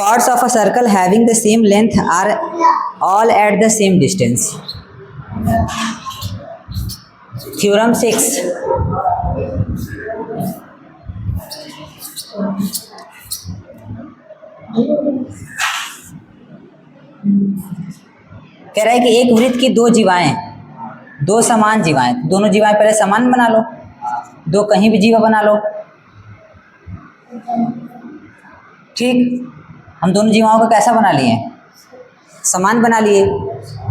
chords of a circle having the same length are all at the same distance. Theorem 6. कह रहा है कि एक वृत्त की दो जीवाएं, दो समान जीवाएं, दोनों जीवाएं पहले समान बना लो, दो कहीं भी जीवा बना लो, ठीक। हम दोनों जीवाओं को कैसा बना लिए, समान बना लिए।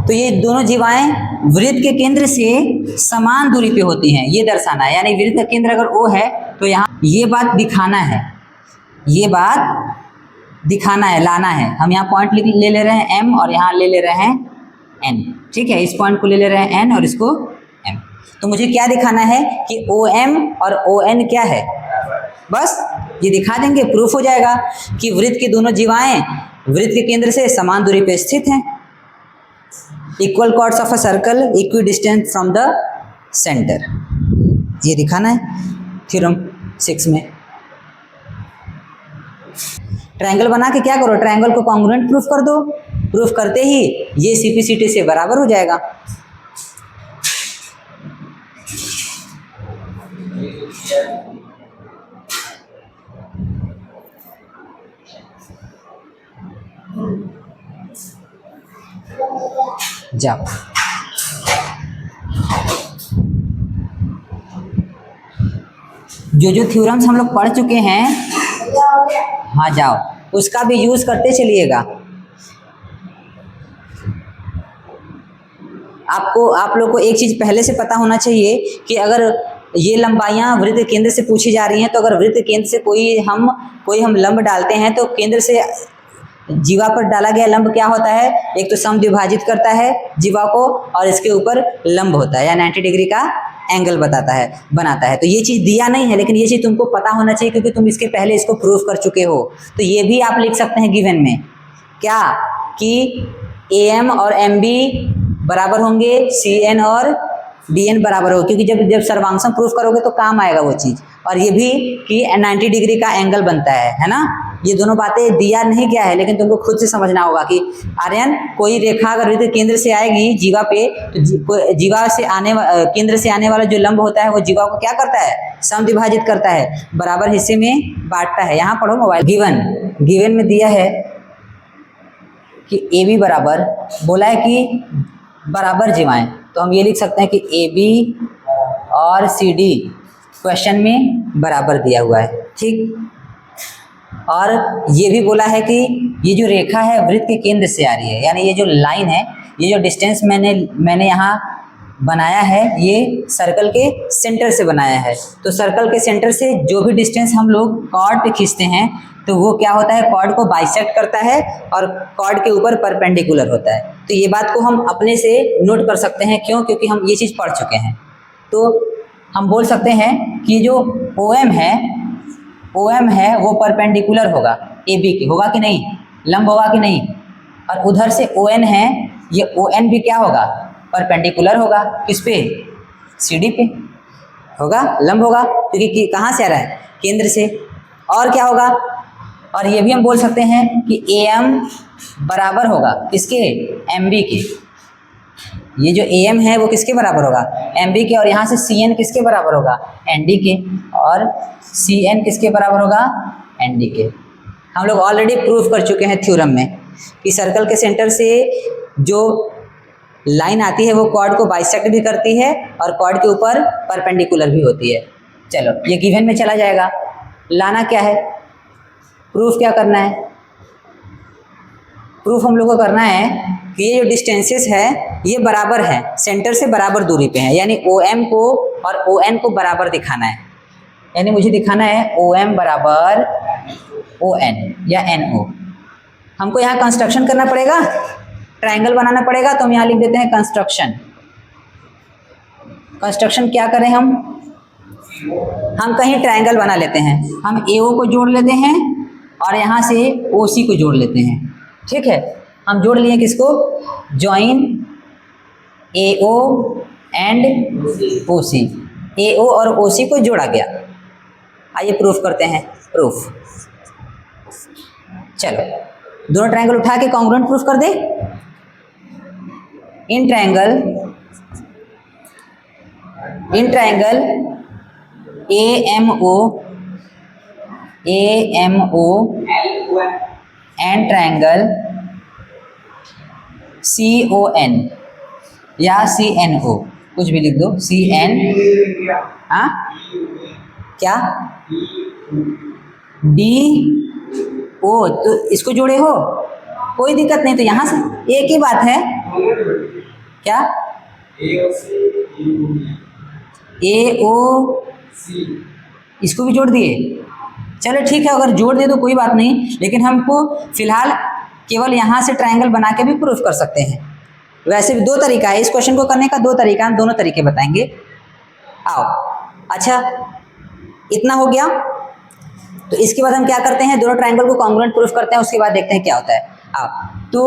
तो ये दोनों जीवाएं वृत्त के केंद्र से समान दूरी पे होती हैं, ये दर्शाना है। यानी वृत्त का केंद्र अगर O है तो यहाँ ये बात दिखाना है, ये बात दिखाना है, लाना है। हम यहाँ पॉइंट ले ले रहे हैं M और यहाँ ले रहे हैं N, ठीक है। इस पॉइंट को ले रहे हैं N और इसको M। तो मुझे क्या दिखाना है कि OM और ON क्या है, बस ये दिखा देंगे, प्रूफ हो जाएगा कि वृत्त की दोनों जीवाएं वृत्त के केंद्र से समान दूरी पे स्थित हैं। Equal chords of a circle equidistant from the centre, ये दिखाना है थ्योरम 6 में। ट्रायंगल बना के क्या करो, ट्रायंगल को कॉन्ग्रुएंट प्रूफ कर दो। प्रूफ करते ही ये CPCT से बराबर हो जाएगा। जाओ, जो थ्योरम्स हम लोग पढ़ चुके हैं, हाँ जाओ, उसका भी यूज करते चलिएगा। आप लोग को एक चीज पहले से पता होना चाहिए कि अगर ये लंबाइयाँ वृत्त केंद्र से पूछी जा रही हैं, तो अगर वृत्त केंद्र से कोई हम लंब डालते हैं तो केंद्र से जीवा पर डाला गया लंब क्या होता है, एक तो समद्विभाजित करता है जीवा को और इसके ऊपर लंब होता है या 90 डिग्री का एंगल बनाता है। तो ये चीज़ दिया नहीं है, लेकिन ये चीज़ तुमको पता होना चाहिए क्योंकि तुम इसके पहले इसको प्रूफ कर चुके हो। तो ये भी आप लिख सकते हैं गिवन में, क्या कि AM और MB बराबर होंगे, CN और DN बराबर हो, क्योंकि जब सर्वांशम प्रूफ करोगे तो काम आएगा वो चीज़। और ये भी कि 90 डिग्री का एंगल बनता है ना। ये दोनों बातें दिया नहीं गया है, लेकिन तुमको खुद से समझना होगा कि आर्यन कोई रेखा अगर वृत्त केंद्र से आएगी जीवा पे, तो जीवा से केंद्र से आने वाला जो लंब होता है वो जीवा को क्या करता है, समद्विभाजित करता है, बराबर हिस्से में बांटता है। यहाँ पढ़ो मोबाइल। गिवन में दिया है कि AB बराबर, बोला है कि बराबर जीवाएं, तो हम ये लिख सकते हैं कि AB और CD क्वेश्चन में बराबर दिया हुआ है, ठीक। और ये भी बोला है कि ये जो रेखा है वृत्त के केंद्र से आ रही है, यानी ये जो लाइन है, ये जो डिस्टेंस मैंने यहाँ बनाया है, ये सर्कल के सेंटर से बनाया है। तो सर्कल के सेंटर से जो भी डिस्टेंस हम लोग कॉर्ड पे खींचते हैं तो वो क्या होता है, कॉर्ड को बाइसेक्ट करता है और कॉर्ड के ऊपर परपेंडिकुलर होता है। तो ये बात को हम अपने से नोट कर सकते हैं, क्यों, क्योंकि हम ये चीज़ पढ़ चुके हैं। तो हम बोल सकते हैं कि जो OM है वो परपेंडिकुलर होगा AB के, होगा कि नहीं, लंब होगा कि नहीं। और उधर से ON है, ये ON भी क्या होगा, परपेंडिकुलर होगा, किस पे, CD पे होगा, लंब होगा, क्योंकि कहाँ से आ रहा है, केंद्र से। और क्या होगा, और ये भी हम बोल सकते हैं कि AM बराबर होगा किसके, MB के। ये जो AM है वो किसके बराबर होगा, MB के। और यहाँ से CN किसके बराबर होगा, ND के। और CN किसके बराबर होगा, ND के। हम लोग ऑलरेडी प्रूफ कर चुके हैं थ्योरम में कि सर्कल के सेंटर से जो लाइन आती है वो कॉर्ड को बाइसेक्ट भी करती है और कॉर्ड के ऊपर परपेंडिकुलर भी होती है। चलो ये गिवन में चला जाएगा। लाना क्या है, प्रूफ क्या करना है, प्रूफ हम लोग को करना है कि ये जो डिस्टेंसेस है ये बराबर है, सेंटर से बराबर दूरी पे है, यानी OM को और ON को बराबर दिखाना है। यानी मुझे दिखाना है OM बराबर ON या NO। हमको यहाँ कंस्ट्रक्शन करना पड़ेगा, ट्रायंगल बनाना पड़ेगा, तो हम यहाँ लिख देते हैं कंस्ट्रक्शन। कंस्ट्रक्शन क्या करें, हम कहीं ट्रायंगल बना लेते हैं। हम AO को जोड़ लेते हैं और यहाँ से OC को जोड़ लेते हैं, ठीक है। हम जोड़ लिए किसको, join AO and OC, AO और OC को जोड़ा गया। आइए प्रूफ करते हैं, प्रूफ। चलो दोनों ट्रायंगल उठा के कॉन्ग्रुएंट प्रूफ कर दे। In triangle AMO and triangle CON या CNO, कुछ भी लिख दो, CN, हाँ क्या DO, तो इसको जोड़े हो कोई दिक्कत नहीं, तो यहाँ से एक ही बात है, क्या AO, इसको भी जोड़ दिए, चलो ठीक है, अगर जोड़ दे तो कोई बात नहीं, लेकिन हमको फिलहाल केवल यहाँ से ट्रायंगल बना के भी प्रूफ कर सकते हैं। वैसे भी दो तरीका है इस क्वेश्चन को करने का, दो तरीका, हम दोनों तरीके बताएंगे। आओ, अच्छा इतना हो गया, तो इसके बाद हम क्या करते हैं, दोनों ट्रायंगल को कॉन्ग्रुएंट प्रूफ करते हैं, उसके बाद देखते हैं क्या होता है। आओ, तो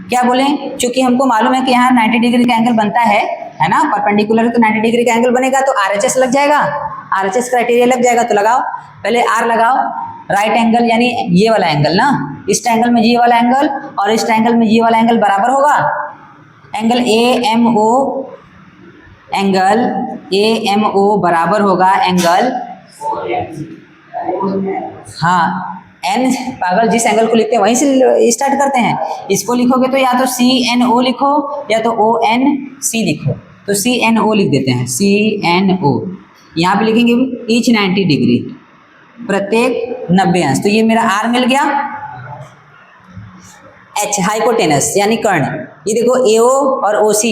क्या बोलें, चूंकि हमको मालूम है कि यहाँ 90 डिग्री का एंगल बनता है ना, परपेंडिकुलर तो 90 डिग्री का एंगल बनेगा, तो RHS लग जाएगा, RHS क्राइटेरिया लग जाएगा। तो लगाओ, पहले R लगाओ, राइट एंगल यानी ये वाला एंगल ना, इस ट्रायंगल में ये वाला एंगल और इस ट्रायंगल में ये वाला एंगल बराबर होगा। एंगल AMO बराबर होगा एंगल, हाँ N, पागल, जिस एंगल को लिखते हैं वहीं से स्टार्ट करते हैं। इसको लिखोगे तो या तो CNO लिखो या तो ONC लिखो, तो CNO लिख देते हैं, CNO। यहाँ पे लिखेंगे ईच 90 डिग्री, प्रत्येक 90 अंश, तो ये मेरा R मिल गया। H हाइपोटेनस यानी कर्ण, ये देखो AO और OC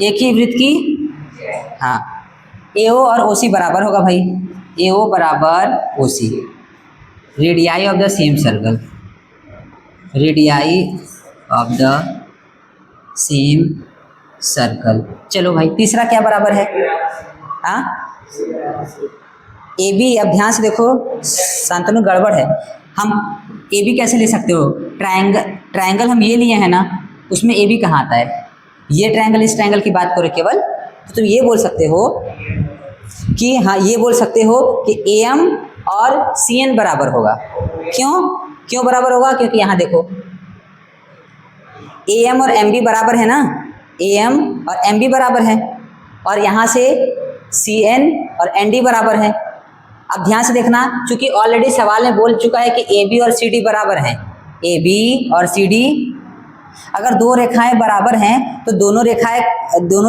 एक ही वृत्त की, हाँ AO और OC बराबर होगा भाई, AO बराबर OC, radii of the same circle, radii of the same circle. चलो भाई, तीसरा क्या बराबर है, हाँ AB, अब ध्यान से देखो शांतनु, गड़बड़ है, हम AB कैसे ले सकते हो, ट्रायंगल हम ये लिए हैं ना, उसमें AB कहाँ आता है, ये ट्रायंगल इस ट्रायंगल की बात करो केवल, तो तुम ये बोल सकते हो कि, हाँ ये बोल सकते हो कि AM और CN बराबर होगा। क्यों बराबर होगा, क्योंकि यहाँ देखो AM और MB बराबर है ना, AM और MB बराबर है, और यहाँ से CN और ND बराबर है। अब ध्यान से देखना, क्योंकि ऑलरेडी सवाल में बोल चुका है कि AB और CD बराबर हैं, AB और CD, अगर दो रेखाएं बराबर हैं तो दोनों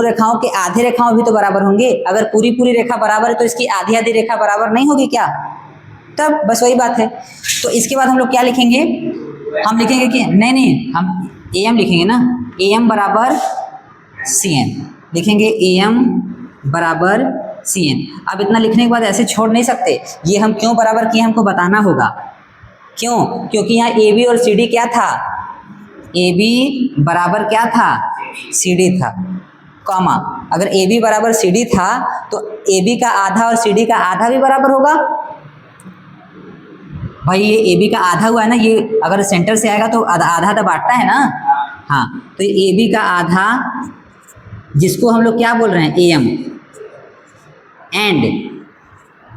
रेखाओं के आधे रेखाओं भी तो बराबर होंगे। अगर पूरी रेखा बराबर है तो इसकी आधी रेखा बराबर नहीं होगी क्या, तब बस वही बात है। तो इसके बाद हम लोग क्या लिखेंगे, हम लिखेंगे कि नहीं हम AM लिखेंगे ना, AM बराबर CN लिखेंगे, AM बराबर CN। अब इतना लिखने के बाद ऐसे छोड़ नहीं सकते, ये हम क्यों बराबर किए हमको बताना होगा। क्यों, क्योंकि यहाँ AB और CD क्या था, AB बराबर क्या था, CD था, कॉमा, अगर AB बराबर CD था तो AB का आधा और CD का आधा भी बराबर होगा। भाई ये AB का आधा हुआ है ना, ये अगर सेंटर से आएगा तो आधा तो बांटता है ना, हाँ, तो ये AB का आधा, जिसको हम लोग क्या बोल रहे हैं AM, एंड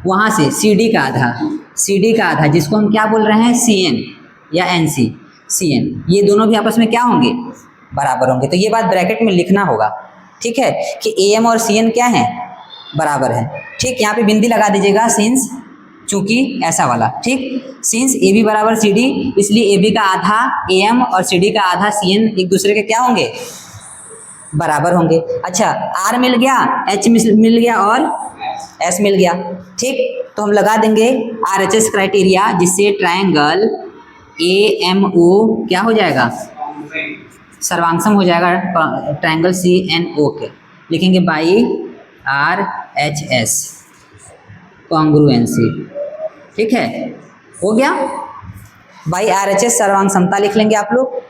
वहाँ से CD का आधा जिसको हम क्या बोल रहे हैं CN या NC, CN, ये दोनों भी आपस में क्या होंगे, बराबर होंगे। तो ये बात ब्रैकेट में लिखना होगा, ठीक है, कि AM और CN क्या है, बराबर है। ठीक, यहाँ पे बिंदी लगा दीजिएगा, सिंस, चूंकि ऐसा वाला, ठीक, सिंस AB बराबर CD, इसलिए AB का आधा AM और CD का आधा CN एक दूसरे के क्या होंगे, बराबर होंगे। अच्छा, R मिल गया, H मिल गया और S मिल गया। ठीक, तो हम लगा देंगे RHS क्राइटेरिया, जिससे ट्रायंगल AMO क्या हो जाएगा, सर्वांगसम हो जाएगा ट्रायंगल CNO के। लिखेंगे बाई RHS कॉन्ग्रुएंसी, ठीक है, हो गया, बाई RHS सर्वांग समता लिख लेंगे आप लोग।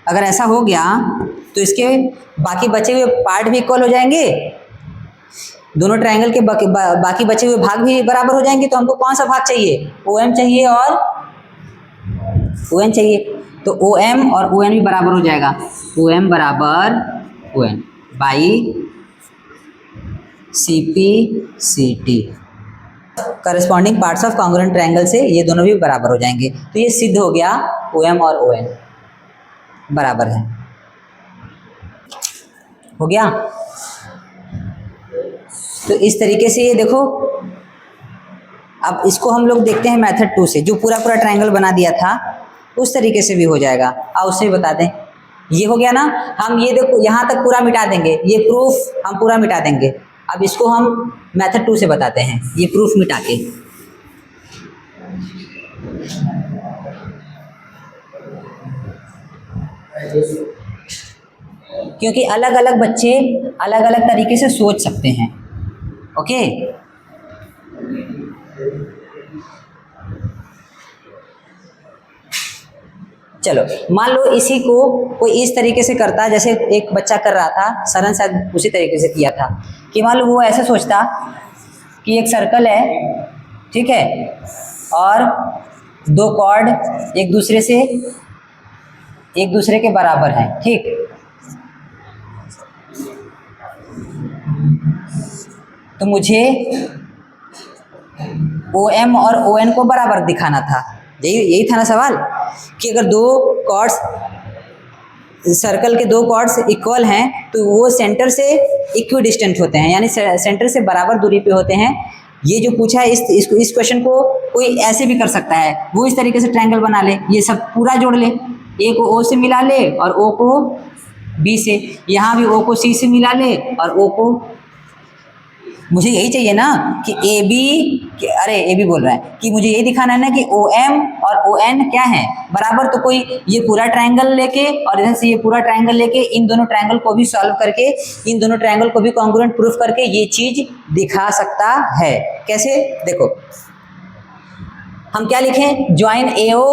अगर ऐसा हो गया तो इसके बाकी बचे हुए पार्ट भी इक्वल हो जाएंगे, दोनों ट्रायंगल के बाकी बचे हुए भाग भी बराबर हो जाएंगे। तो हमको कौन सा भाग चाहिए, OM चाहिए और ON चाहिए, तो OM और ON भी बराबर हो जाएगा, OM बराबर ON by CP CT। Corresponding parts of congruent triangle से ये दोनों भी बराबर हो जाएंगे। तो ये सिद्ध हो गया OM और ON बराबर है। हो गया। तो इस तरीके से ये देखो, अब इसको हम लोग देखते हैं मेथड 2 से, जो पूरा पूरा ट्रायंगल बना दिया था उस तरीके से भी हो जाएगा। आओ उससे भी बता दें। ये हो गया ना, हम ये देखो यहाँ तक पूरा मिटा देंगे, ये प्रूफ हम पूरा मिटा देंगे। अब इसको हम मेथड 2 से बताते हैं, ये प्रूफ मिटा के। क्योंकि अलग अलग बच्चे अलग अलग तरीके से सोच सकते हैं। ओके, चलो मान लो इसी को कोई इस तरीके से करता, जैसे एक बच्चा कर रहा था, सरन शायद उसी तरीके से किया था, कि मान लो वो ऐसे सोचता कि एक सर्कल है, ठीक है, और दो कॉर्ड एक दूसरे के बराबर हैं, ठीक। तो मुझे OM और ON को बराबर दिखाना था, यही था ना सवाल, कि अगर दो कॉर्ड्स, सर्कल के दो कॉर्ड्स इक्वल हैं तो वो सेंटर से इक्वी डिस्टेंट होते हैं, यानी सेंटर से बराबर दूरी पे होते हैं। ये जो पूछा है इस क्वेश्चन को कोई ऐसे भी कर सकता है, वो इस तरीके से ट्रायंगल बना ले, ये सब पूरा जोड़ ले, A को O से मिला ले और O को B से, यहाँ भी O को C से मिला ले और O को, मुझे यही चाहिए ना कि AB बोल रहा है कि मुझे यही दिखाना है ना कि OM और ON क्या है बराबर। तो कोई ये पूरा ट्रायंगल लेके और इधर से ये पूरा ट्रायंगल लेके इन दोनों ट्रायंगल को भी सॉल्व करके, इन दोनों ट्रायंगल को भी कॉन्ग्रुएंट प्रूफ करके ये चीज दिखा सकता है। कैसे? देखो हम क्या लिखें, join AO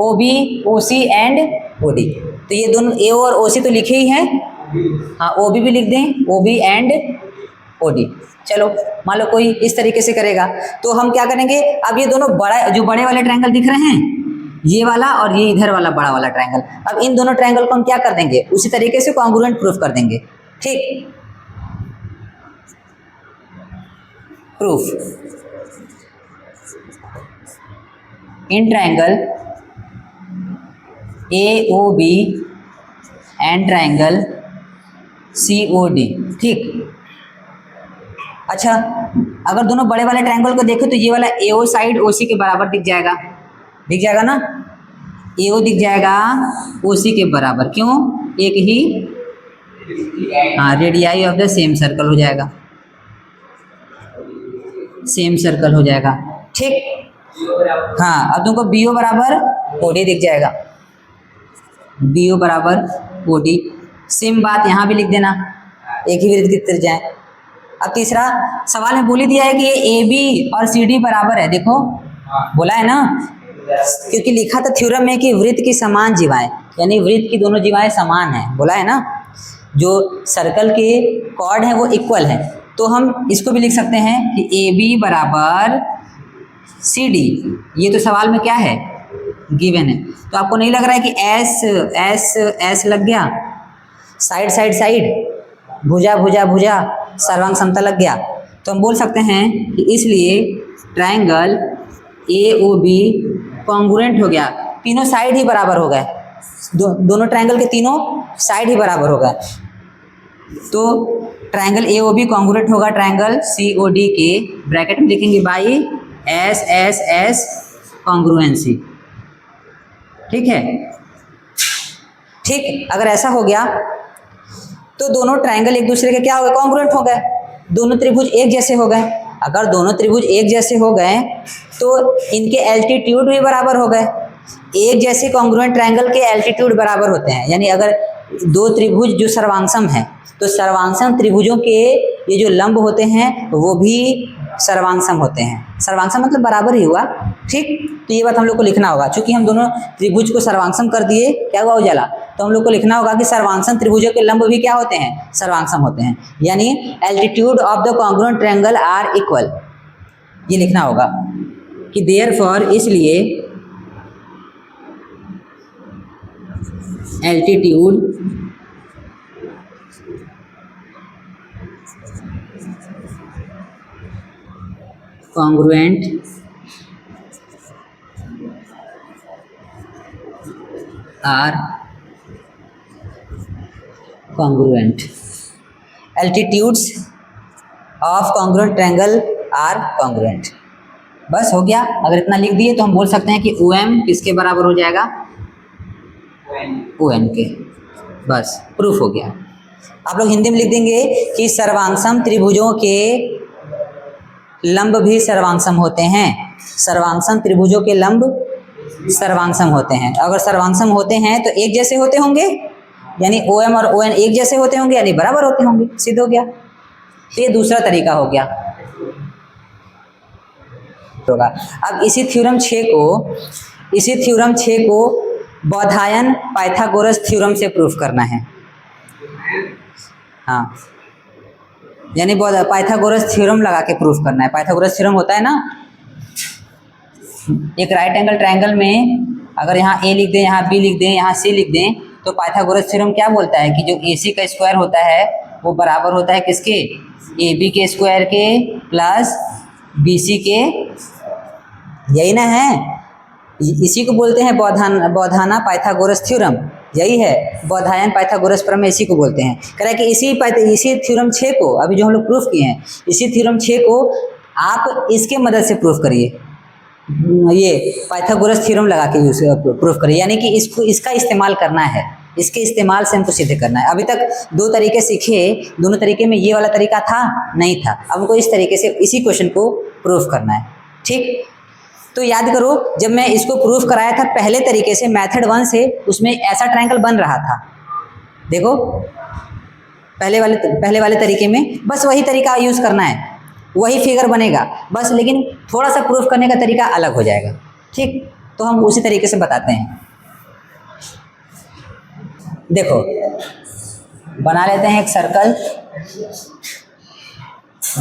OB OC and OD। तो ये दोनों AO और OC तो लिखे ही हैं, हाँ OB भी लिख दें, OB एंड OD। चलो मान लो कोई इस तरीके से करेगा तो हम क्या करेंगे, अब ये दोनों जो बड़े वाले ट्रायंगल दिख रहे हैं, ये वाला और ये इधर वाला बड़ा वाला ट्रायंगल, अब इन दोनों ट्रायंगल को हम क्या कर देंगे, उसी तरीके से कॉन्ग्रुएंट प्रूफ कर देंगे। ठीक, proof in triangle AOB and triangle COD। ठीक, अच्छा अगर दोनों बड़े वाले ट्रायंगल को देखो तो ये वाला AO साइड OC के बराबर दिख जाएगा ना, AO दिख जाएगा OC के बराबर, क्यों, एक ही radii of the same circle हो जाएगा, सेम सर्कल हो जाएगा। ठीक, हाँ अब तुमको BO बराबर OD दिख जाएगा, BO बराबर OD। सेम बात यहाँ भी लिख देना, एक ही वृत्त की त्रिज्या है। अब तीसरा सवाल में बोल ही दिया है कि ये AB और CD बराबर है, देखो बोला है ना, क्योंकि लिखा था थ्योरम में कि वृत्त की समान जीवाएं, यानी वृत्त की दोनों जीवाएं समान हैं, बोला है ना, जो सर्कल के कॉर्ड हैं वो इक्वल हैं। तो हम इसको भी लिख सकते हैं कि AB बराबर CD, ये तो सवाल में क्या है, गिवन है। तो आपको नहीं लग रहा है कि S लग गया, साइड भुजा सर्वांग समता लग गया, तो हम बोल सकते हैं कि इसलिए ट्रायंगल AOB कॉन्ग्रुएंट हो गया, तीनों साइड ही बराबर हो गए, दोनों ट्रायंगल के तीनों साइड ही बराबर हो गए। तो ट्रायंगल AOB कॉन्ग्रुएंट होगा ट्रायंगल COD के, ब्रैकेट में लिखेंगे बाई S कॉन्ग्रुएंसी। ठीक है, ठीक, अगर ऐसा हो गया तो दोनों ट्रायंगल एक दूसरे के क्या हो गए, कॉन्ग्रुएंट हो गए, दोनों त्रिभुज एक जैसे हो गए। अगर दोनों त्रिभुज एक जैसे हो गए तो इनके एल्टीट्यूड भी बराबर हो गए। एक जैसे कॉन्ग्रुएंट ट्रायंगल के एल्टीट्यूड बराबर होते हैं, यानी अगर दो त्रिभुज जो सर्वांगसम है तो सर्वांगसम त्रिभुजों के ये जो लंब होते हैं वो भी सर्वांगसम होते हैं। सर्वांगसम मतलब बराबर ही हुआ। ठीक, तो ये बात हम लोग को लिखना होगा, क्योंकि हम दोनों त्रिभुज को सर्वांगसम कर दिए, क्या हुआ उजाला, तो हम लोग को लिखना होगा कि सर्वांगसम त्रिभुजों के लंब भी क्या होते हैं, सर्वांगसम होते हैं, यानी altitude of the congruent triangle are equal, ये लिखना होगा कि देयरफॉर, इसलिए altitude congruent are congruent, altitudes of congruent triangle are congruent. बस हो गया। अगर इतना लिख दिए तो हम बोल सकते हैं कि OM किसके बराबर हो जाएगा, ON के। बस प्रूफ हो गया। आप लोग हिंदी में लिख देंगे कि सर्वांगसम त्रिभुजों के लंब भी सर्वांगसम होते हैं। सर्वांगसम त्रिभुजों के लंब सर्वांगसम होते हैं। अगर सर्वांगसम होते हैं तो एक जैसे होते होंगे, यानी OM और ON एक जैसे होते होंगे, यानी बराबर होते होंगे। सिद्ध हो गया। तो ये दूसरा तरीका हो गया होगा। अब इसी थ्योरम 6 को बौधायन पाइथागोरस थ्योरम से प्रूफ करना है। हाँ, यानी पाइथागोरस थ्योरम लगा के प्रूफ करना है। पाइथागोरस थ्योरम होता है ना, एक राइट एंगल ट्रायंगल में अगर यहाँ A लिख दें, यहाँ B लिख दें, यहाँ C लिख दें, तो पाइथागोरस थ्योरम क्या बोलता है कि जो AC का स्क्वायर होता है वो बराबर होता है किसके, AB के स्क्वायर के प्लस BC के। यही ना है, इसी को बोलते हैं बौधाना पाइथागोरस थ्योरम। यही है बौधायन पाइथागोरस प्रमेय, इसी को बोलते हैं। कह रहा है कि इसी थ्योरम 6 को अभी जो हम लोग प्रूफ किए हैं, इसी थ्योरम 6 को आप इसके मदद से प्रूफ करिए। ये पाइथागोरस थ्योरम लगा के प्रूफ करिए, यानी कि इसका इस्तेमाल करना है। इसके इस्तेमाल से हमको सिद्ध करना है। अभी तक 2 तरीके सीखे, दोनों तरीके में ये वाला तरीका था नहीं था। अब हमको इस तरीके से इसी क्वेश्चन को प्रूफ करना है। ठीक, तो याद करो, जब मैं इसको प्रूफ कराया था पहले तरीके से, मेथड 1 से, उसमें ऐसा ट्रायंगल बन रहा था। देखो पहले वाले तरीके में बस वही तरीका यूज़ करना है, वही फिगर बनेगा बस, लेकिन थोड़ा सा प्रूफ करने का तरीका अलग हो जाएगा। ठीक, तो हम उसी तरीके से बताते हैं। देखो बना लेते हैं एक सर्कल,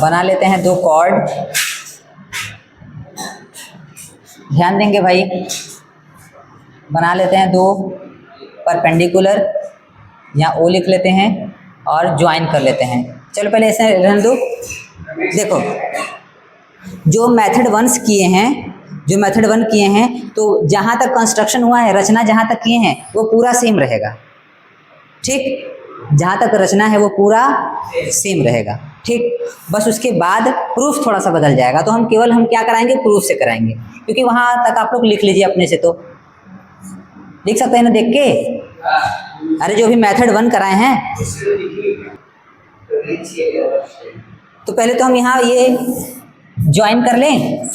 बना लेते हैं 2 कॉर्ड। ध्यान देंगे भाई, बना लेते हैं 2 परपेंडिकुलर, यहाँ O लिख लेते हैं और ज्वाइन कर लेते हैं। चलो पहले ऐसे रहने दो। देखो जो मेथड 1 किए हैं, तो जहाँ तक कंस्ट्रक्शन हुआ है, रचना जहाँ तक किए हैं वो पूरा सेम रहेगा। ठीक, जहाँ तक रचना है वो पूरा सेम रहेगा। ठीक, बस उसके बाद प्रूफ थोड़ा सा बदल जाएगा। तो हम क्या कराएंगे, प्रूफ से कराएंगे, क्योंकि वहाँ तक आप लोग लिख लीजिए अपने से, तो लिख सकते हैं ना देख के। अरे जो भी मेथड 1 कराए हैं, तो पहले तो हम यहाँ ये ज्वाइन कर लें,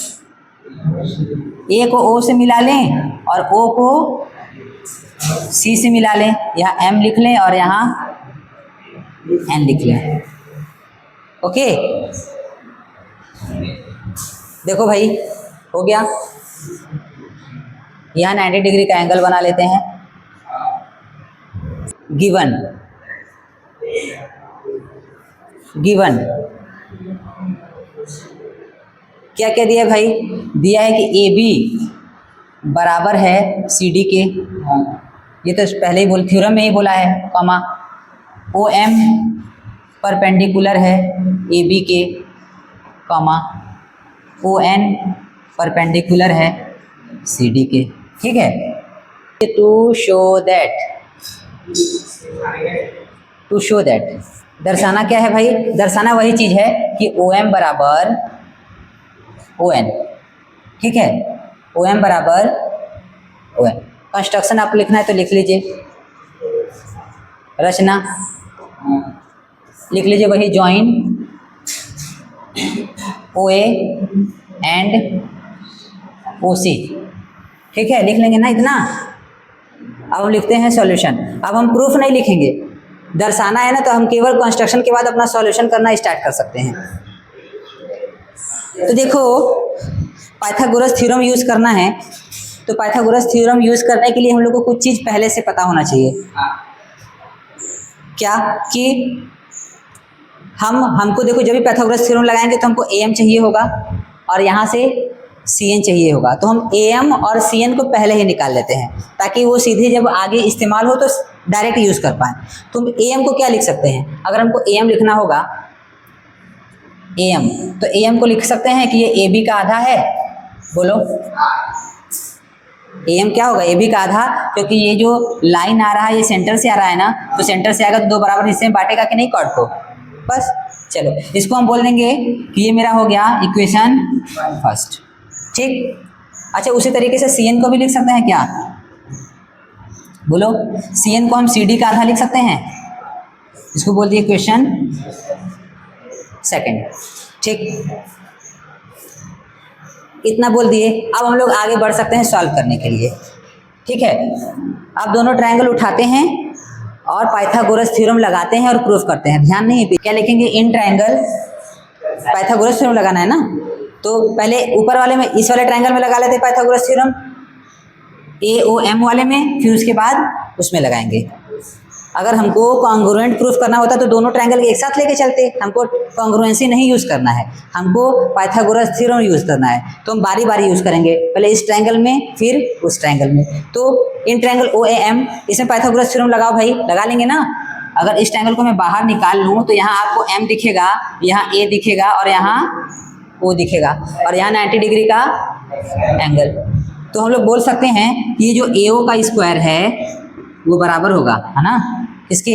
A को O से मिला लें और O को C से मिला लें। यहाँ M लिख लें और यहाँ N लिख लें। ओके, देखो भाई हो गया। यहाँ 90 डिग्री का एंगल बना लेते हैं। गिवन क्या क्या दिया भाई, दिया है कि AB बराबर है CD के, ये तो पहले ही थ्योरम में ही बोला है, कॉमा OM परपेंडिकुलर है AB के, कॉमा ON परपेंडिकुलर है CD के। ठीक है, टू शो दैट दर्शाना क्या है भाई, दर्शाना वही चीज़ है कि OM बराबर ON। ठीक है, OM बराबर ON। कंस्ट्रक्शन आपको लिखना है तो लिख लीजिए, रचना लिख लीजिए, वही ज्वाइन OA एंड OC। ठीक है, लिख लेंगे ना इतना। अब हम लिखते हैं सॉल्यूशन। अब हम प्रूफ नहीं लिखेंगे, दर्शाना है ना, तो हम केवल कंस्ट्रक्शन के बाद अपना सॉल्यूशन करना स्टार्ट कर सकते हैं। तो देखो पाइथागोरस थ्योरम यूज़ करना है, तो पाइथागोरस थ्योरम यूज़ करने के लिए हम लोग को कुछ चीज़ पहले से पता होना चाहिए। क्या कि हमको देखो, जब भी पाइथागोरस थ्योरम लगाएंगे तो हमको AM चाहिए होगा और यहाँ से CN चाहिए होगा। तो हम AM और CN को पहले ही निकाल लेते हैं, ताकि वो सीधे जब आगे इस्तेमाल हो तो डायरेक्ट यूज़ कर पाएँ। तो हम AM को क्या लिख सकते हैं, अगर हमको AM लिखना होगा AM, तो AM को लिख सकते हैं कि ये AB का आधा है। बोलो AM क्या होगा, AB का आधा, क्योंकि ये जो लाइन आ रहा है ये सेंटर से आ रहा है ना, तो सेंटर से आएगा तो दो बराबर हिस्से में बांटेगा कि नहीं कॉर्ड को। बस चलो इसको हम बोल देंगे कि ये मेरा हो गया इक्वेशन फर्स्ट। ठीक, अच्छा उसी तरीके से CN को भी लिख सकते हैं क्या? बोलो CN को हम CD का आधा लिख सकते हैं, इसको बोल दिए इक्वेशन सेकंड। ठीक, इतना बोल दिए। अब हम लोग आगे बढ़ सकते हैं सॉल्व करने के लिए। ठीक है, अब दोनों ट्रायंगल उठाते हैं और पाइथागोरस थ्योरम लगाते हैं और प्रूफ करते हैं। ध्यान नहीं है क्या लिखेंगे, इन ट्रायंगल पाइथागोरस थ्योरम लगाना है ना, तो पहले ऊपर वाले में इस वाले ट्रायंगल में लगा लेते हैं पाइथागोरस थ्योरम, AOM वाले में, फिर उसके बाद उसमें लगाएंगे। अगर हमको कॉन्ग्रुएंट प्रूफ करना होता तो दोनों ट्रायंगल एक साथ लेके चलते, हमको कॉन्ग्रुएंसी नहीं यूज़ करना है, हमको पाइथागोरस थ्योरम यूज़ करना है, तो हम बारी बारी यूज़ करेंगे, पहले इस ट्रायंगल में फिर उस ट्रायंगल में। तो इन ट्रायंगल OAM इसमें पाइथागोरस थ्योरम लगाओ भाई, लगा लेंगे ना। अगर इस ट्रायंगल को मैं बाहर निकाल लूँ तो यहाँ आपको M दिखेगा, यहाँ A दिखेगा और यहाँ O दिखेगा, और यहाँ 90 डिग्री का एंगल। तो हम लोग बोल सकते हैं कि ये जो AO का स्क्वायर है वो बराबर होगा, है ना, इसके,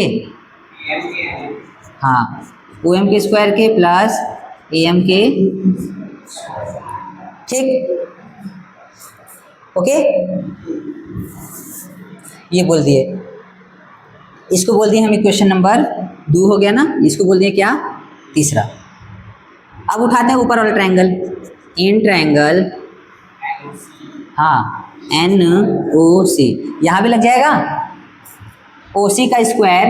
हाँ, OM के स्क्वायर के प्लस AM के। ठीक, ओके, ये बोल दिए। इसको बोल दिए हम इक्वेशन नंबर 2 हो गया ना, इसको बोल दिए क्या, तीसरा। अब उठाते हैं ऊपर वाला ट्रायंगल, इन ट्रायंगल, हाँ, NOC, यहाँ भी लग जाएगा। OC का स्क्वायर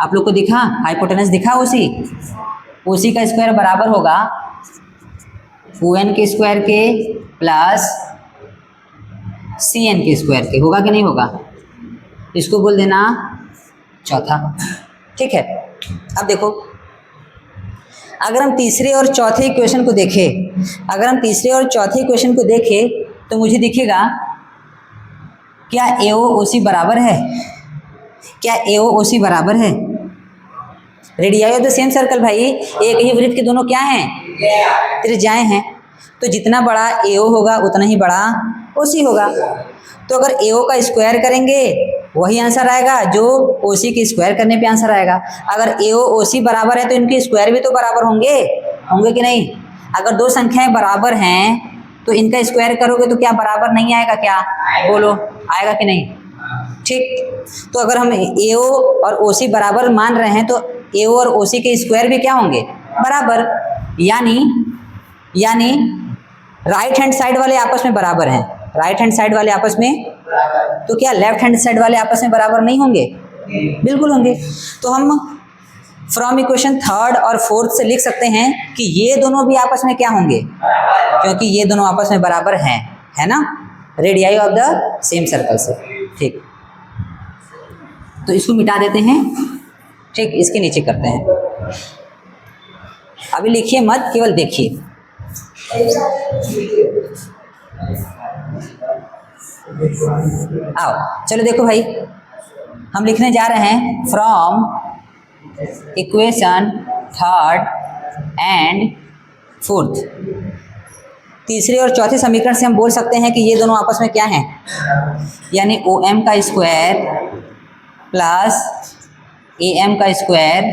आप लोग को दिखा, हाइपोटेनस दिखा, OC का स्क्वायर बराबर होगा ON के स्क्वायर के प्लस CN के स्क्वायर के, होगा कि नहीं होगा, इसको बोल देना चौथा। ठीक है, अब देखो अगर हम तीसरे और चौथे इक्वेशन को देखें, अगर हम तीसरे और चौथे इक्वेशन को देखें तो मुझे दिखेगा क्या AO OC बराबर है, क्या AO OC बराबर है। Radii of the same circle भाई, एक ही वृत्त के दोनों क्या हैं, त्रिज्याएं हैं, तो जितना बड़ा AO होगा उतना ही बड़ा OC होगा। तो अगर AO का स्क्वायर करेंगे वही आंसर आएगा जो OC के स्क्वायर करने पे आंसर आएगा। अगर AO OC बराबर है तो इनके स्क्वायर भी तो बराबर होंगे, होंगे कि नहीं। अगर दो संख्याएं बराबर हैं तो इनका स्क्वायर करोगे तो क्या बराबर नहीं आएगा, क्या बोलो, आएगा कि नहीं। ठीक, तो अगर हम AO और OC बराबर मान रहे हैं तो AO और OC के स्क्वायर भी क्या होंगे, बराबर। यानी राइट हैंड साइड वाले आपस में बराबर हैं, राइट हैंड साइड वाले आपस में, तो क्या लेफ्ट हैंड साइड वाले आपस में बराबर नहीं होंगे, बिल्कुल होंगे। तो हम फ्रॉम इक्वेशन थर्ड और फोर्थ से लिख सकते हैं कि ये दोनों भी आपस में क्या होंगे, क्योंकि ये दोनों आपस में बराबर हैं, है ना, radii of the same circle से। ठीक, तो इसको मिटा देते हैं। ठीक, इसके नीचे करते हैं, अभी लिखिए मत, केवल देखिए। आओ चलो देखो भाई, हम लिखने जा रहे हैं from equation third and fourth, तीसरे और चौथे समीकरण से हम बोल सकते हैं कि ये दोनों आपस में क्या हैं, यानी OM का स्क्वायर प्लस AM का स्क्वायर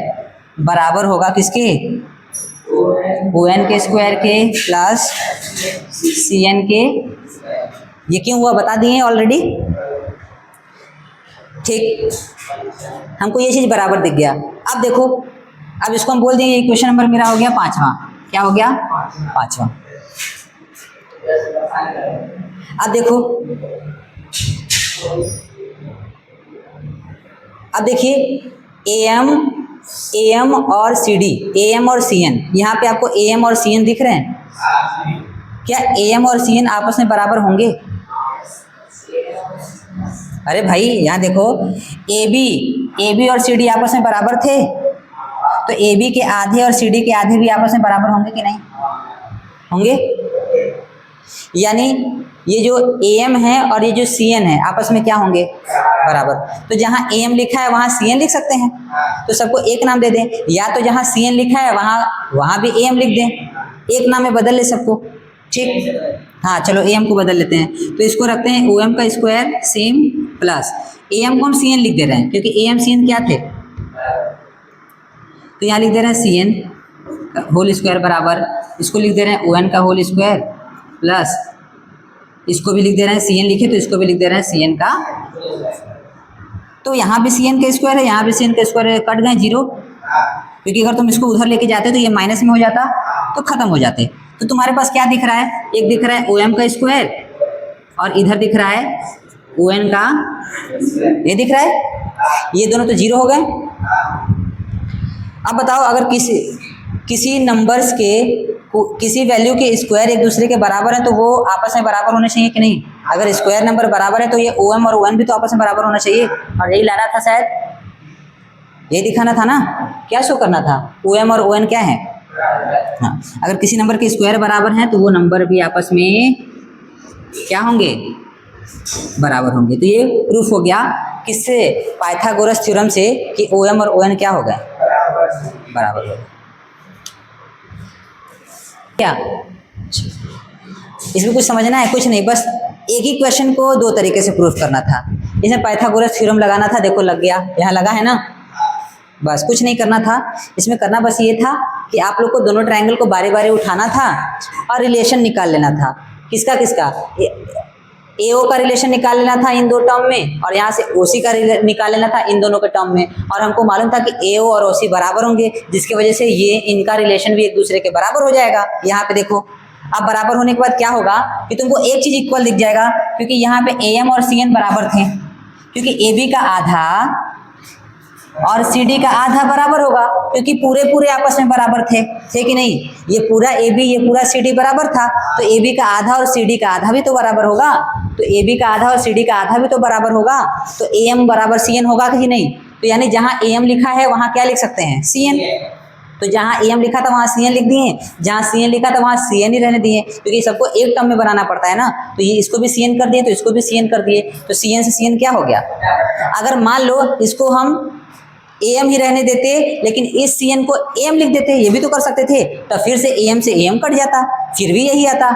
बराबर होगा किसके, ON के स्क्वायर के प्लस CN के। ये क्यों हुआ बता दिए ऑलरेडी। ठीक, हमको ये चीज़ बराबर दिख गया। अब देखो, अब इसको हम बोल देंगे इक्वेशन नंबर मेरा हो गया 5वां, क्या हो गया, 5वां। अब देखो, अब देखिए AM और CD, AM और CN, यहाँ पे आपको AM और CN दिख रहे हैं, क्या AM और CN आपस में बराबर होंगे। अरे भाई यहाँ देखो, AB और CD आपस में बराबर थे, तो AB के आधे और CD के आधे भी आपस में बराबर होंगे कि नहीं होंगे। यानी ये जो AM है और ये जो CN है आपस में क्या होंगे, बराबर। तो जहाँ AM लिखा है वहाँ CN लिख सकते हैं, तो सबको एक नाम दे दें, या तो जहाँ CN लिखा है वहाँ भी AM लिख दें, एक नाम में बदल ले सबको, ठीक। हाँ चलो AM को बदल लेते हैं, तो इसको रखते हैं OM का स्क्वायर सेम प्लस AM को हम CN लिख दे रहे हैं क्योंकि AM CN क्या थे, तो यहाँ लिख दे रहे हैं CN होल स्क्वायर बराबर, इसको लिख दे रहे हैं ON का होल स्क्वायर प्लस इसको भी लिख दे रहे हैं CN लिखे तो इसको भी लिख दे रहे हैं CN का, तो यहाँ भी CN का स्क्वायर है, यहाँ भी CN का स्क्वायर है, कट गए जीरो, क्योंकि अगर तुम इसको उधर लेके जाते तो ये माइनस में हो जाता तो खत्म हो जाते। तो तुम्हारे पास क्या दिख रहा है, एक दिख रहा है OM का स्क्वायर और इधर दिख रहा है ON का, ये दिख रहा है, ये दोनों तो जीरो हो गए। अब बताओ अगर किसी नंबर्स के किसी वैल्यू के स्क्वायर एक दूसरे के बराबर है तो वो आपस में बराबर होने चाहिए कि नहीं, अगर स्क्वायर नंबर बराबर है तो ये OM और ON भी तो आपस में बराबर होना चाहिए, और यही लाना था शायद, यही दिखाना था ना, क्या शो करना था, OM और ON क्या है, हाँ, अगर किसी नंबर के स्क्वायर बराबर हैं तो वो नंबर भी आपस में क्या होंगे, बराबर होंगे। तो ये प्रूफ हो गया किससे, पाइथागोरस थ्योरम से कि OM और ON क्या हो गए, बराबर हो गए। क्या इसमें कुछ समझना है, कुछ नहीं, बस एक ही क्वेश्चन को दो तरीके से प्रूफ करना था। इसमें पाइथागोरस थ्योरम लगाना था, देखो लग गया, यहाँ लगा है ना, बस कुछ नहीं करना था। इसमें करना बस ये था कि आप लोग को दोनों ट्रायंगल को बारी बारी उठाना था और रिलेशन निकाल लेना था, किसका किसका, AO का रिलेशन निकाल लेना था इन दो टर्म में, और यहाँ से OC का निकाल लेना था इन दोनों के टर्म में, और हमको मालूम था कि AO और OC बराबर होंगे, जिसकी वजह से ये इनका रिलेशन भी एक दूसरे के बराबर हो जाएगा। यहाँ पे देखो, अब बराबर होने के बाद क्या होगा कि तुमको एक चीज इक्वल दिख जाएगा, क्योंकि यहाँ पे AM और CN बराबर थे, क्योंकि AB का आधा और CD का आधा बराबर होगा, क्योंकि पूरे पूरे आपस में बराबर थे कि नहीं, ये पूरा AB ये पूरा CD बराबर था, तो AB का आधा और CD का आधा भी तो बराबर होगा, तो AB का आधा और CD का आधा भी तो बराबर होगा, तो AM बराबर CN होगा कि नहीं। तो यानी जहाँ AM लिखा है वहाँ क्या लिख सकते हैं, CN, तो जहाँ AM लिखा था वहाँ CN लिख दिए, जहाँ CN लिखा था वहाँ CN ही रहने दिए, क्योंकि सबको एक टर्म में बनाना पड़ता है ना, तो ये इसको भी CN कर दिए तो इसको भी CN कर दिए, तो CN से CN क्या हो गया। अगर मान लो इसको हम AM ही रहने देते लेकिन इस CN को AM लिख देते, ये भी तो कर सकते थे, तो फिर से AM कट जाता, फिर भी यही आता,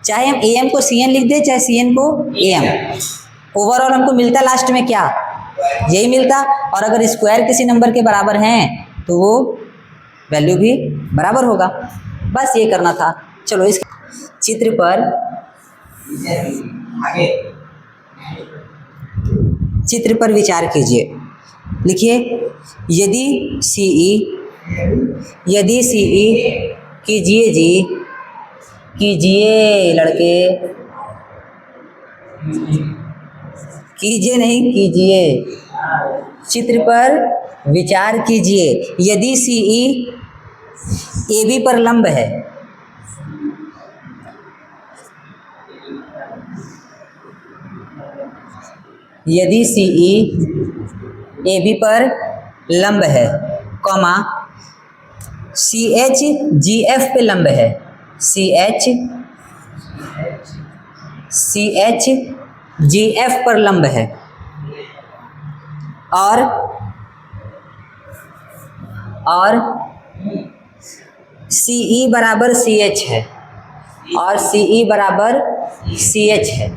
चाहे हम AM को CN लिख दे चाहे CN को AM, ओवरऑल हमको मिलता लास्ट में क्या, यही मिलता। और अगर स्क्वायर किसी नंबर के बराबर हैं तो वो वैल्यू भी बराबर होगा, बस ये करना था। चलो इस चित्र पर विचार कीजिए, लिखिए यदि CE कीजिए जी, कीजिए लड़के, कीजिए नहीं कीजिए, चित्र पर विचार कीजिए। यदि CE AB पर लंब है, यदि CE AB पर लंब है, कॉमा CH GF पे लंब है, CH GF पर लंब है, और CE बराबर CH है, और CE बराबर CH है,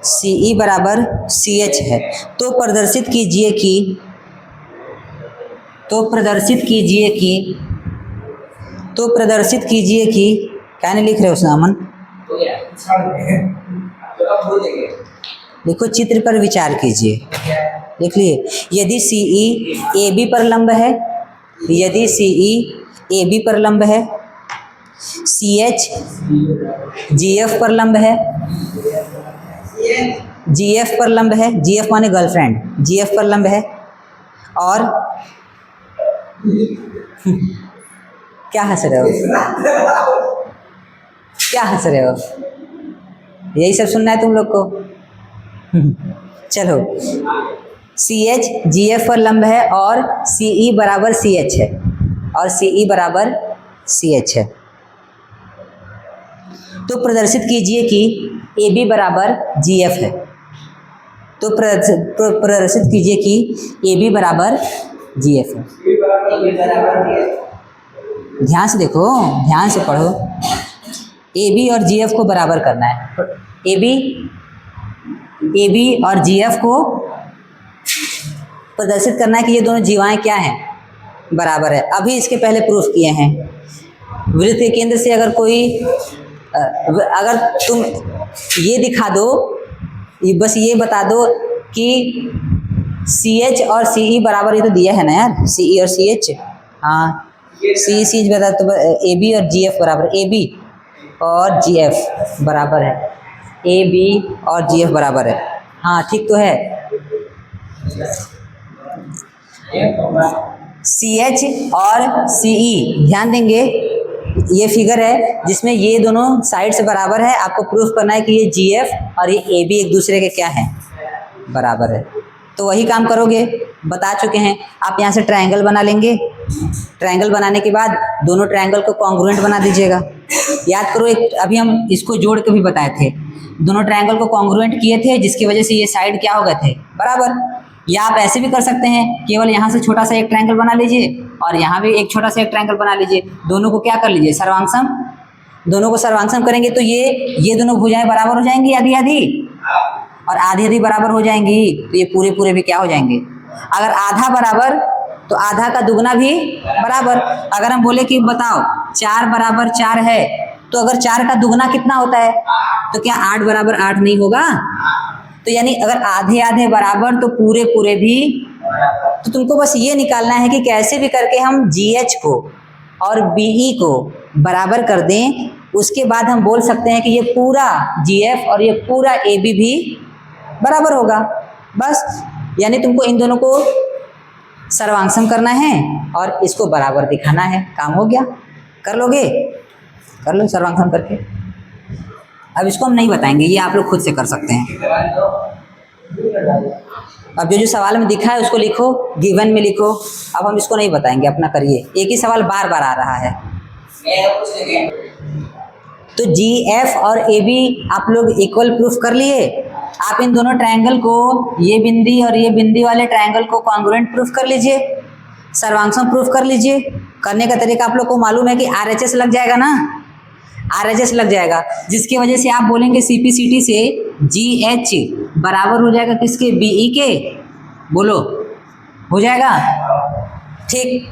CE बराबर CH है, तो प्रदर्शित कीजिए कि क्या नहीं लिख रहे हो सामन, देखो चित्र पर विचार कीजिए, लिख लिए यदि CE AB पर लंब है, यदि CE AB पर लंब है, CH GF पर लंब है, GF पर लंब है, GF माने गर्लफ्रेंड, GF पर लंब है, और क्या हंस रहे हो, क्या हंस रहे हो, यही सब सुनना है तुम लोग को। चलो CH GF पर लंब है और CE बराबर CH है, और CE बराबर CH है, तो प्रदर्शित कीजिए कि ए बी बराबर जी एफ है। तो प्रदर्शित कीजिए कि ए बी बराबर जी एफ है। ध्यान से देखो, ध्यान से पढ़ो। ए बी और जी एफ को बराबर करना है। ए बी और जी एफ को प्रदर्शित करना है कि ये दोनों जीवाएं क्या हैं, बराबर है। अभी इसके पहले प्रूफ किए हैं। वृत्त के केंद्र से अगर कोई अगर तुम ये दिखा दो, बस ये बता दो कि सी एच और सी ई बराबर, ये तो दिया है ना यार, सी ई और सी एच, हाँ सी एच बता, तो ए बी और जी एफ बराबर, ए बी और जी एफ बराबर है, ए बी और जी एफ बराबर है। हाँ ठीक तो है। सी एच और सी ई, ध्यान देंगे, ये फिगर है जिसमें ये दोनों साइड से बराबर है। आपको प्रूफ करना है कि ये जी एफ और ये ए बी एक दूसरे के क्या हैं, बराबर है। तो वही काम करोगे, बता चुके हैं। आप यहाँ से ट्रायंगल बना लेंगे। ट्रायंगल बनाने के बाद दोनों ट्रायंगल को कॉन्ग्रुएंट बना दीजिएगा। याद करो, एक अभी हम इसको जोड़ के भी बताए थे, दोनों ट्रायंगल को कॉन्ग्रुएंट किए थे, जिसकी वजह से ये साइड क्या हो गए थे, बराबर। या आप ऐसे भी कर सकते हैं, केवल यहाँ से छोटा सा एक ट्रायंगल बना लीजिए और यहाँ भी एक छोटा सा एक ट्रायंगल बना लीजिए। दोनों को क्या कर लीजिए, सर्वांगसम। दोनों को सर्वांगसम करेंगे तो ये दोनों भुजाएं बराबर हो जाएंगी, आधी आधी, और आधी आधी बराबर हो जाएंगी, तो ये पूरे पूरे भी क्या हो जाएंगे। अगर आधा बराबर तो आधा का दुगना भी बराबर। अगर हम बोले कि बताओ 4 बराबर 4 है, तो अगर 4 का दुगना कितना होता है, तो क्या 8 बराबर 8 नहीं होगा। तो यानी अगर आधे आधे बराबर तो पूरे पूरे भी। तो तुमको बस ये निकालना है कि कैसे भी करके हम जी एच को और बी ई को बराबर कर दें। उसके बाद हम बोल सकते हैं कि ये पूरा जी एफ और ये पूरा ए बी भी बराबर होगा। बस, यानी तुमको इन दोनों को सर्वांगसम करना है और इसको बराबर दिखाना है, काम हो गया। कर लोगे, कर लो सर्वांगसम करके। अब इसको हम नहीं बताएंगे, ये आप लोग खुद से कर सकते हैं। अब जो सवाल में दिखा है उसको लिखो, गिवन में लिखो। अब हम इसको नहीं बताएंगे, अपना करिए। एक ही सवाल बार बार आ रहा है। तो जी एफ और ए बी आप लोग इक्वल प्रूफ कर लिए। आप इन दोनों ट्रायंगल को, ये बिंदी और ये बिंदी वाले ट्रायंगल को कॉन्ग्रुएंट प्रूफ कर लीजिए, सर्वांगसम प्रूफ कर लीजिए। करने का तरीका आप लोग को मालूम है कि RHS लग जाएगा ना, RHS लग जाएगा, जिसकी वजह से आप बोलेंगे CPCT से GH बराबर हो जाएगा किसके, BE के। बोलो, हो जाएगा ठीक।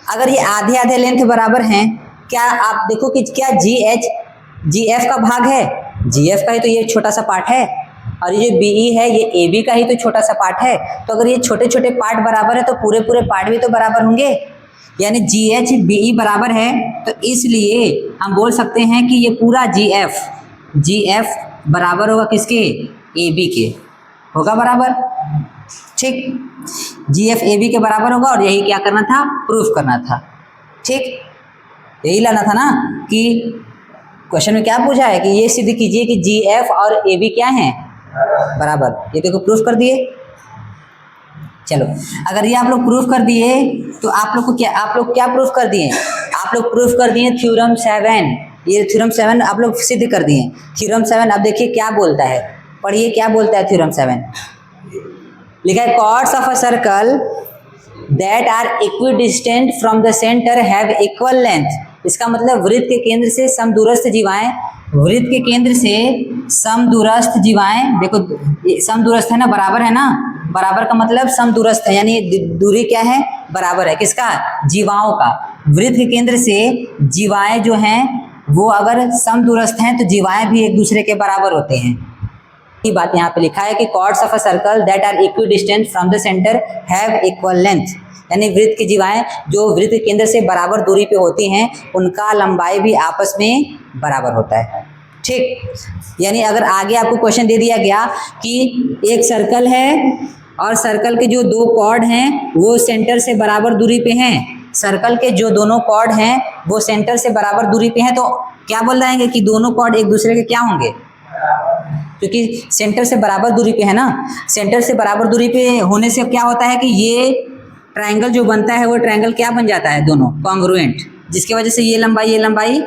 अगर ये आधे आधे लेंथ बराबर हैं, क्या आप देखो कि क्या GH GF का भाग है, GF का ही तो ये छोटा सा पार्ट है, और ये जो BE है ये AB का ही तो छोटा सा पार्ट है। तो अगर ये छोटे छोटे पार्ट बराबर है तो पूरे पूरे पार्ट भी तो बराबर होंगे, यानी GH BE बराबर है। तो इसलिए हम बोल सकते हैं कि ये पूरा GF बराबर होगा किसके, AB के, होगा बराबर ठीक। GF AB के बराबर होगा, और यही क्या करना था, प्रूफ करना था ठीक। यही लाना था ना कि क्वेश्चन में क्या पूछा है कि ये सिद्ध कीजिए कि GF और AB क्या हैं, बराबर। ये देखो प्रूफ कर दिए। चलो, अगर ये आप लोग प्रूफ कर दिए तो आप लोग क्या प्रूफ कर दिए, आप लोग प्रूफ कर दिए थ्योरम 7। ये थ्योरम 7 आप लोग सिद्ध कर दिए। थ्योरम 7 अब देखिए क्या बोलता है, पढ़िए क्या बोलता है थ्योरम 7। लिखा है chords of a circle that are equidistant from the centre have equal length. इसका मतलब वृत्त के केंद्र से समदूरस्थ जीवाएं, वृत्त के केंद्र से समदूरस्थ जीवाएं, देखो समदूरस्थ है ना, बराबर है ना, बराबर का मतलब समदूरस्थ है, यानी दूरी क्या है, बराबर है, किसका, जीवाओं का। वृत्त के केंद्र से जीवाएं जो हैं वो अगर समदूरस्थ हैं तो जीवाएं भी एक दूसरे के बराबर होते हैं। ये बात यहाँ पे लिखा है कि chords of a circle that are equidistant from the centre have equal length, यानी वृत्त की जीवाएं जो वृत्त के केंद्र से बराबर दूरी पे होती हैं उनका लंबाई भी आपस में बराबर होता है ठीक। यानी अगर आगे आपको क्वेश्चन दे दिया गया कि एक सर्कल है और सर्कल के जो 2 कॉर्ड हैं वो सेंटर से बराबर दूरी पे हैं, सर्कल के जो दोनों कॉर्ड हैं वो सेंटर से बराबर दूरी पे हैं, तो क्या बोल जाएंगे कि दोनों कॉर्ड एक दूसरे के क्या होंगे, क्योंकि सेंटर से बराबर दूरी पे है ना। सेंटर से बराबर दूरी पे होने से क्या होता है कि ये ट्रायंगल जो बनता है वो ट्रायंगल क्या बन जाता है, दोनों कॉन्ग्रुएंट, जिसकी वजह से ये लंबाई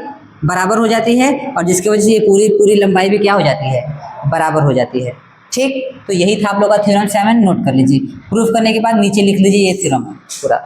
बराबर हो जाती है और जिसकी वजह से ये पूरी लंबाई भी क्या हो जाती है, बराबर हो जाती है। ठीक, तो यही था आप लोग का थ्योरम 7, नोट कर लीजिए। प्रूफ करने के बाद नीचे लिख लीजिए ये थ्योरम पूरा।